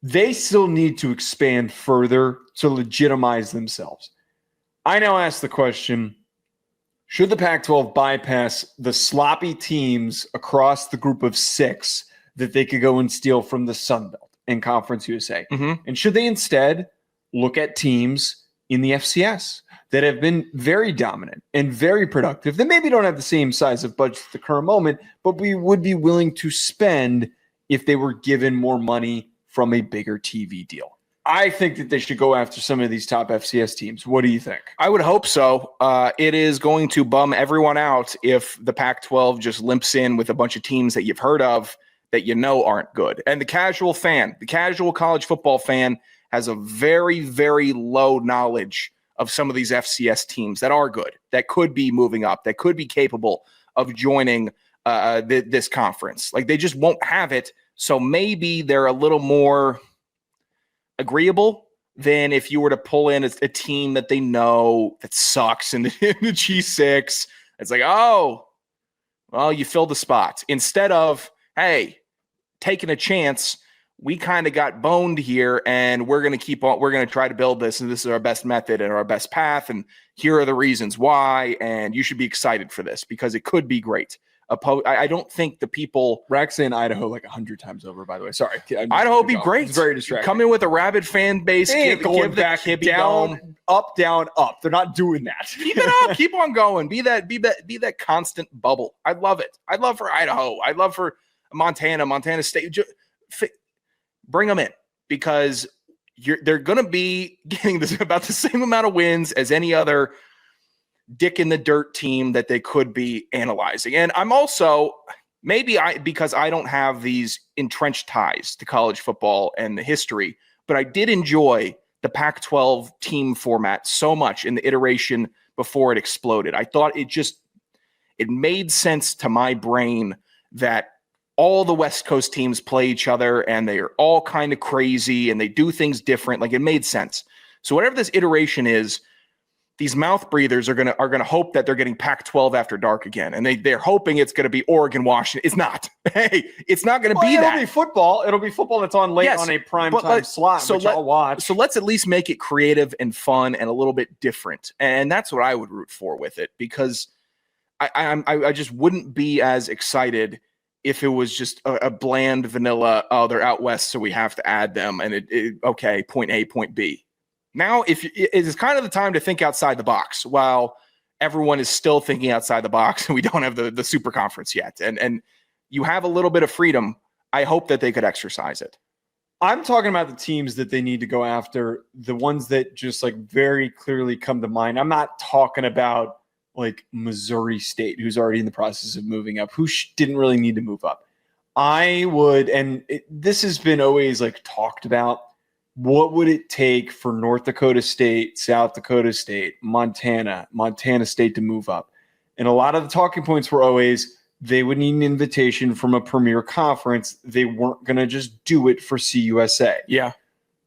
they still need to expand further to legitimize themselves. I now ask the question, should the Pac-12 bypass the sloppy teams across the group of 6 that they could go and steal from the Sun Belt and Conference USA? Mm-hmm. And should they instead look at teams in the FCS that have been very dominant and very productive, that maybe don't have the same size of budget at the current moment, but we would be willing to spend if they were given more money from a bigger TV deal? I think that they should go after some of these top FCS teams. What do you think? I would hope so. It is going to bum everyone out if the Pac-12 just limps in with a bunch of teams that you've heard of that you know aren't good. And the casual fan, the casual college football fan, has a very, very low knowledge of some of these FCS teams that are good, that could be moving up, that could be capable of joining this conference. Like, they just won't have it. So maybe they're a little more agreeable than if you were to pull in a team that they know that sucks in the G6. It's like, oh, well, you filled the spot. Instead of, hey, taking a chance, we kind of got boned here, and we're going to keep on. We're going to try to build this, and this is our best method and our best path, and here are the reasons why, and you should be excited for this because it could be great. I don't think the people... Rack's saying Idaho like 100 times over, by the way. Sorry. Idaho would be great. It's very distracting. Come in with a rabid fan base. Give back, down, up, down, up. They're not doing that. Keep it up. Keep on going. Be that constant bubble. I love it. I'd love for Idaho. I'd love for Montana State. Bring them in because they're going to be getting about the same amount of wins as any other dick in the dirt team that they could be analyzing. And I'm also because I don't have these entrenched ties to college football and the history, but I did enjoy the Pac-12 team format so much in the iteration before it exploded. I thought it made sense to my brain that all the West Coast teams play each other and they are all kind of crazy and they do things different. Like, it made sense. So whatever this iteration is, these mouth breathers are gonna hope that they're getting Pac-12 after dark again, and they're hoping it's gonna be Oregon, Washington. It's not. Hey, it's not gonna be that. It'll be football. It'll be football that's on late on a prime time slot, which I'll watch. So let's at least make it creative and fun and a little bit different, and that's what I would root for with it, because I just wouldn't be as excited if it was just a bland vanilla. Oh, they're out west, so we have to add them, and okay, point A, point B. Now, it is kind of the time to think outside the box while everyone is still thinking outside the box and we don't have the super conference yet. And you have a little bit of freedom. I hope that they could exercise it. I'm talking about the teams that they need to go after, the ones that just like very clearly come to mind. I'm not talking about like Missouri State, who's already in the process of moving up, who didn't really need to move up. I would, and this has been always like talked about, what would it take for North Dakota State, South Dakota State, Montana State to move up? And a lot of the talking points were always they would need an invitation from a premier conference. They weren't going to just do it for CUSA. Yeah.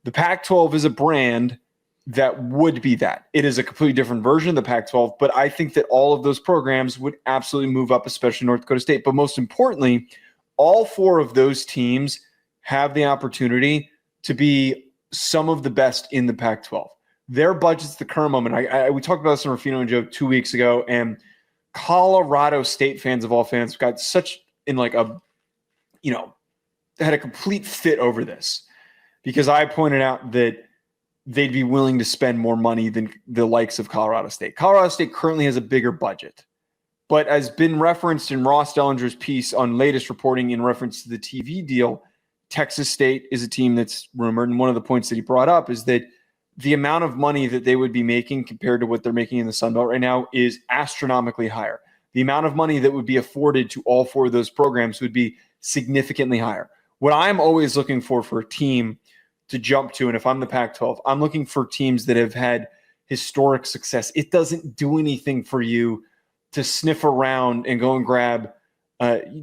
The Pac-12 is a brand that would be that. It is a completely different version of the Pac-12, but I think that all of those programs would absolutely move up, especially North Dakota State. But most importantly, all 4 of those teams have the opportunity to be some of the best in the Pac-12. Their budgets at the current moment, we talked about this on Rufino and Joe 2 weeks ago, and Colorado State fans of all fans got had a complete fit over this because I pointed out that they'd be willing to spend more money than the likes of Colorado State. Colorado State currently has a bigger budget, but as been referenced in Ross Dellinger's piece on latest reporting in reference to the TV deal, Texas State is a team that's rumored, and one of the points that he brought up is that the amount of money that they would be making compared to what they're making in the Sun Belt right now is astronomically higher. The amount of money that would be afforded to all 4 of those programs would be significantly higher. What I'm always looking for a team to jump to, and if I'm the Pac-12, I'm looking for teams that have had historic success. It doesn't do anything for you to sniff around and go and grab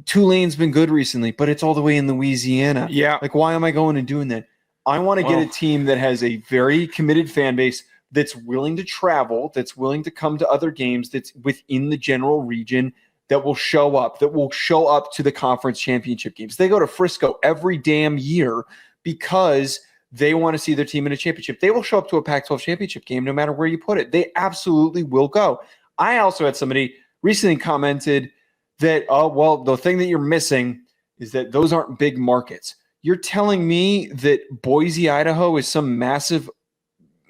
Tulane's been good recently, but it's all the way in Louisiana. Yeah. Like, why am I going and doing that? I want to get a team that has a very committed fan base that's willing to travel, that's willing to come to other games, that's within the general region, that will show up to the conference championship games. They go to Frisco every damn year because they want to see their team in a championship. They will show up to a Pac-12 championship game no matter where you put it. They absolutely will go. I also had somebody recently commented that, oh, well, the thing that you're missing is that those aren't big markets. You're telling me that Boise, Idaho is some massive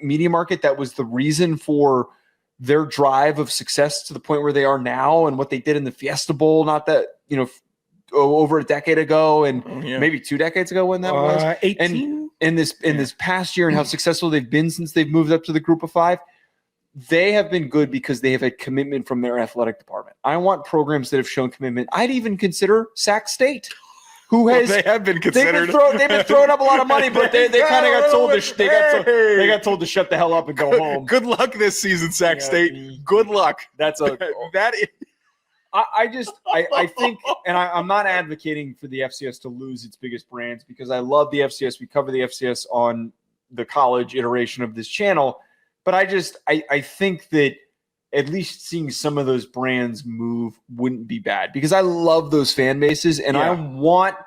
media market that was the reason for their drive of success to the point where they are now and what they did in the Fiesta Bowl, not that, over a decade ago and maybe 2 decades ago when that was. 18. And in this past year and how successful they've been since they've moved up to the group of 5, they have been good because they have had commitment from their athletic department. I want programs that have shown commitment. I'd even consider Sac State, who has they have been considered. They've been throwing up a lot of money, but they kind of got told they got told to shut the hell up and go home. Good luck this season, Sac State. Good luck. That is. I think, and I'm not advocating for the FCS to lose its biggest brands because I love the FCS. We cover the FCS on the college iteration of this channel, but I think that at least seeing some of those brands move wouldn't be bad because I love those fan bases and I want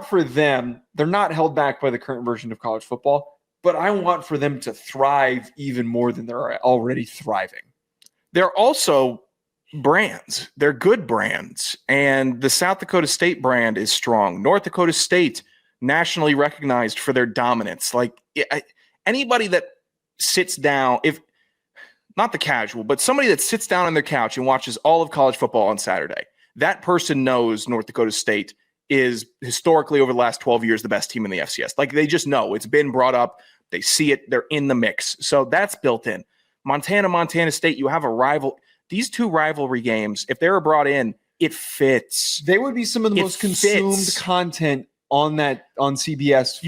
for them, they're not held back by the current version of college football, but I want for them to thrive even more than they're already thriving. They're also brands. They're good brands. And the South Dakota State brand is strong. North Dakota State, nationally recognized for their dominance. Like anybody that sits down, if not the casual, but somebody that sits down on their couch and watches all of college football on Saturday, that person knows North Dakota State is historically over the last 12 years the best team in the FCS. Like they just know. It's been brought up. They see it. They're in the mix. So that's built in. Montana State, you have a rival. These 2 rivalry games, if they were brought in, it fits. They would be some of the most consumed content on CBS.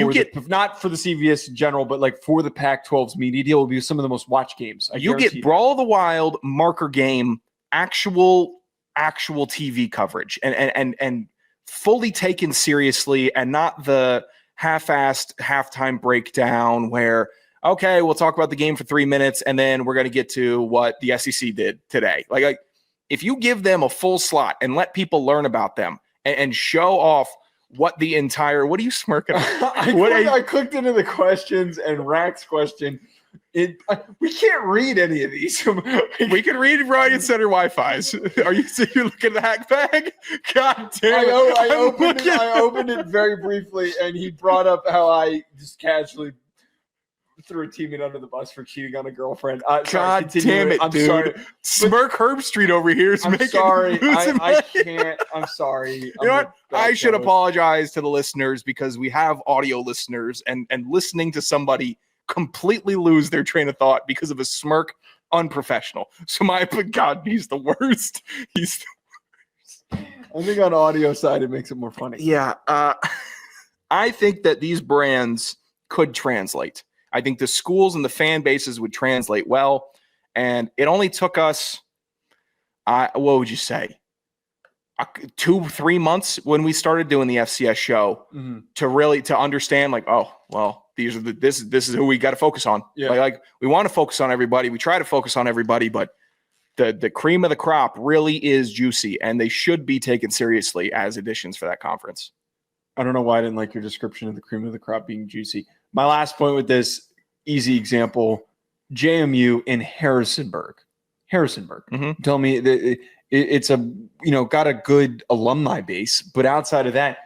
Not for the CBS in general, but like for the Pac-12's media deal, will be some of the most watched games. You get Brawl of the Wild, marker game, actual TV coverage, and fully taken seriously, and not the half-assed halftime breakdown where, okay, we'll talk about the game for 3 minutes, and then we're going to get to what the SEC did today. Like if you give them a full slot and let people learn about them and show off what the entire – what are you smirking at? I clicked into the questions, and Rack's question, we can't read any of these. We can read Ryan Center Wi-Fi's. Are you looking at the hack bag? God damn it. I opened it very briefly, and he brought up how I just casually – threw a teammate under the bus for cheating on a girlfriend. God damn it, dude. Sorry. Smirk Herb Street over here is making sorry. I can't. I'm sorry. You know what? I should apologize to the listeners because we have audio listeners and listening to somebody completely lose their train of thought because of a smirk, unprofessional. So God, he's the worst. He's the worst. I think on audio side, it makes it more funny. Yeah. I think that these brands could translate. I think the schools and the fan bases would translate well. And it only took us, what would you say, 2-3 months when we started doing the FCS show to understand like, oh, well, this is who we got to focus on. Yeah. Like we want to focus on everybody. We try to focus on everybody, but the cream of the crop really is juicy, and they should be taken seriously as additions for that conference. I don't know why I didn't like your description of the cream of the crop being juicy. My last point with this easy example, JMU in Harrisonburg. Tell me that it's got a good alumni base, but outside of that,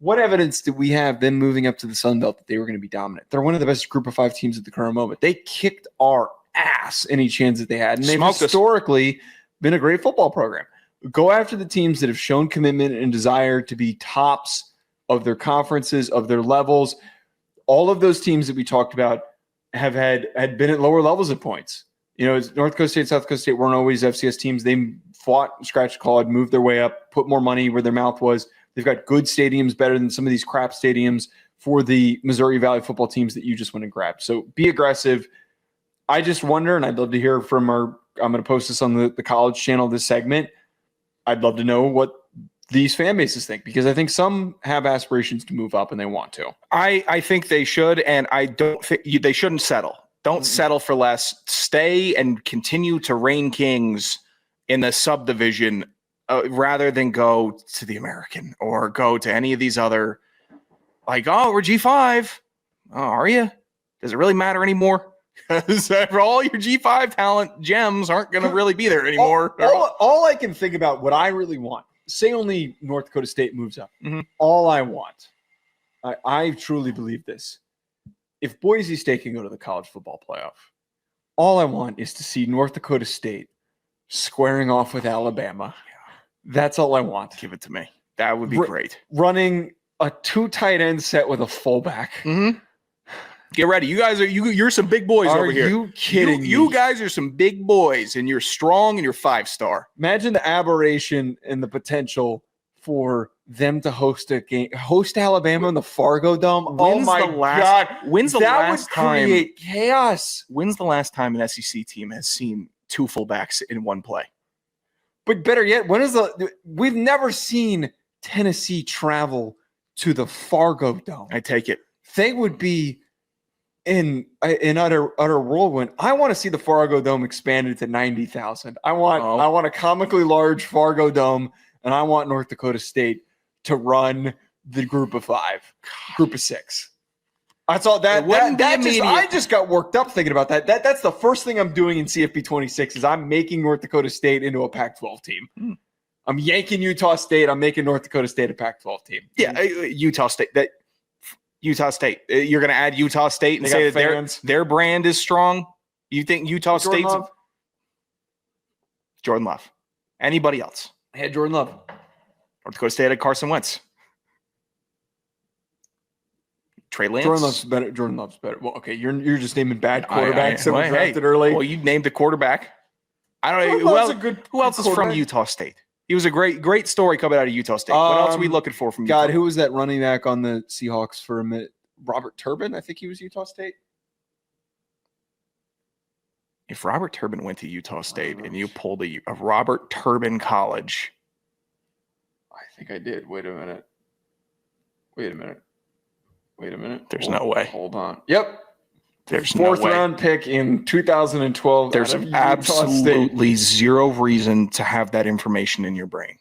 what evidence did we have them moving up to the Sun Belt that they were going to be dominant? They're one of the best group of 5 teams at the current moment. They kicked our ass any chance that they had, and they've historically been a great football program. Go after the teams that have shown commitment and desire to be tops of their conferences, of their levels. All of those teams that we talked about had been at lower levels at points. North Dakota State, South Dakota State weren't always FCS teams. They fought, scratched, clawed, moved their way up, put more money where their mouth was. They've got good stadiums, better than some of these crap stadiums for the Missouri Valley football teams that you just went and grabbed. So be aggressive. I just wonder, and I'd love to hear from I'm going to post this on the college channel, this segment. I'd love to know what these fan bases think, because I think some have aspirations to move up and they want to. I think they should, and I don't think they shouldn't settle. Don't settle for less. Stay and continue to reign kings in the subdivision rather than go to the American or go to any of these other Like, oh, we're G5. Oh, are you? Does it really matter anymore? Because for all your G5 talent, gems aren't going to really be there anymore. All I can think about, what I really want, say only North Dakota State moves up. Mhm. All I want, I truly believe this. If Boise State can go to the college football playoff, all I want is to see North Dakota State squaring off with Alabama. That's all I want. Give it to me. That would be great. Running a 2 tight end set with a fullback. Mm-hmm. Get ready. You guys you're some big boys over here. Are you kidding me? You guys are some big boys, and you're strong, and you're 5-star. Imagine the aberration and the potential for them to host Alabama in the Fargo Dome. When's oh my God. When's the last time? Create chaos. When's the last time an SEC team has seen 2 fullbacks in one play? But better yet, we've never seen Tennessee travel to the Fargo Dome. I take it. They would be in utter whirlwind. I want to see the Fargo Dome expanded to 90,000. I want a comically large Fargo Dome, and I want North Dakota State to run the group of 5, group of 6. That's all. I just got worked up thinking about that. That's the first thing I'm doing in CFP 26 is I'm making North Dakota State into a Pac-12 team. I'm yanking Utah State. I'm making North Dakota State a Pac-12 team. Yeah, Utah State. Utah State. You're going to add Utah State and say that their brand is strong? You think Utah State's Jordan Love? Anybody else? I had Jordan Love. North Dakota State had Carson Wentz. Trey Lance. Jordan Love's better. Well, okay, you're just naming bad quarterbacks that were drafted early. Well, you named the quarterback. I don't know. Who else is from Utah State? He was a great story coming out of Utah State. What else are we looking for from Utah? God, who was that running back on the Seahawks for a minute? Robert Turbin? I think he was Utah State. If Robert Turbin went to Utah State and you pulled a Robert Turbin college. I think I did. Wait a minute. There's no way. Hold on. Yep. There's no way. 4th round pick in 2012. There's absolutely zero reason to have that information in your brain.